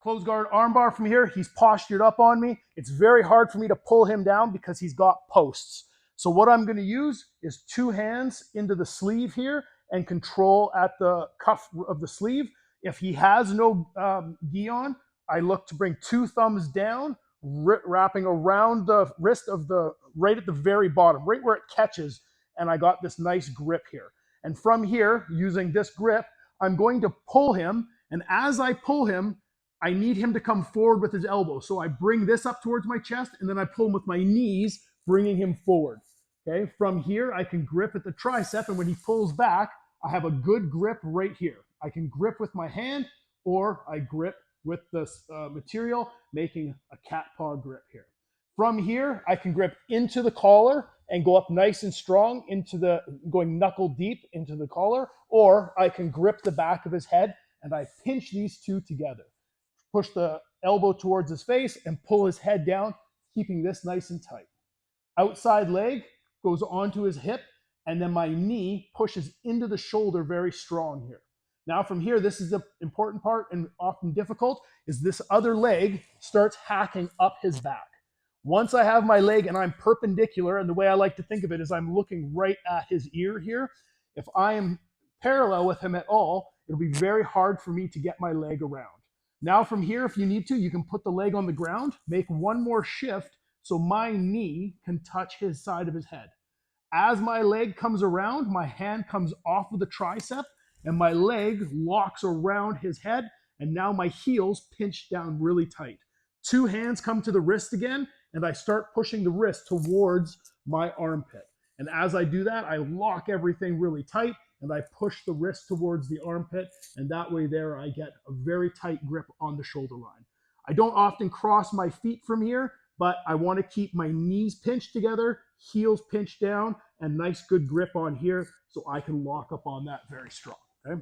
Closed guard armbar from here. He's postured up on me. It's very hard for me to pull him down because he's got posts. So what I'm going to use is 2 hands into the sleeve here and control at the cuff of the sleeve. If he has no gi on, I look to bring 2 thumbs down, wrapping around the wrist of the, right at the very bottom, right where it catches, and I got this nice grip here. And from here, using this grip, I'm going to pull him, and as I pull him, I need him to come forward with his elbow. So I bring this up towards my chest, and then I pull him with my knees, bringing him forward. Okay, from here, I can grip at the tricep, and when he pulls back, I have a good grip right here. I can grip with my hand, or I grip with this material, making a cat paw grip here. From here, I can grip into the collar and go up nice and strong into the, going knuckle deep into the collar, or I can grip the back of his head and I pinch these two together. Push the elbow towards his face and pull his head down, keeping this nice and tight. Outside leg goes onto his hip, and then my knee pushes into the shoulder very strong here. Now from here, this is the important part and often difficult, is this other leg starts hacking up his back. Once I have my leg and I'm perpendicular, and the way I like to think of it is I'm looking right at his ear here. If I am parallel with him at all, it'll be very hard for me to get my leg around. Now from here, if you need to, you can put the leg on the ground, make one more shift so my knee can touch his side of his head. As my leg comes around, my hand comes off of the tricep and my leg locks around his head, and now my heels pinch down really tight. 2 hands come to the wrist again, and I start pushing the wrist towards my armpit. And as I do that, I lock everything really tight, and I push the wrist towards the armpit, and that way there I get a very tight grip on the shoulder line. I don't often cross my feet from here, but I want to keep my knees pinched together, heels pinched down, and nice good grip on here so I can lock up on that very strong. Okay?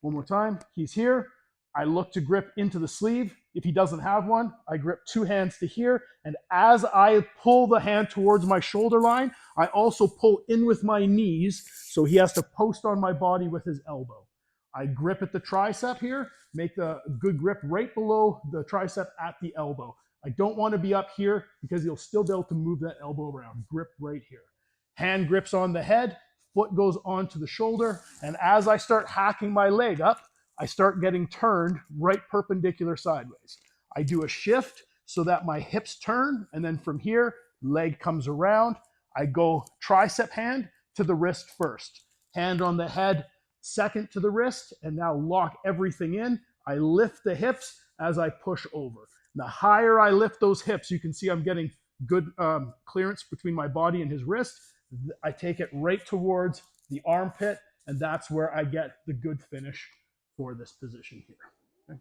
One more time. He's here. I look to grip into the sleeve. If he doesn't have one, I grip 2 hands to here. And as I pull the hand towards my shoulder line, I also pull in with my knees, so he has to post on my body with his elbow. I grip at the tricep here, make the good grip right below the tricep at the elbow. I don't want to be up here because you'll still be able to move that elbow around. Grip right here. Hand grips on the head, foot goes onto the shoulder, and as I start hacking my leg up, I start getting turned right perpendicular sideways. I do a shift so that my hips turn, and then from here, leg comes around. I go tricep hand to the wrist first. Hand on the head, second to the wrist, and now lock everything in. I lift the hips as I push over. The higher I lift those hips, you can see I'm getting good clearance between my body and his wrist. I take it right towards the armpit, and that's where I get the good finish for this position here. Okay.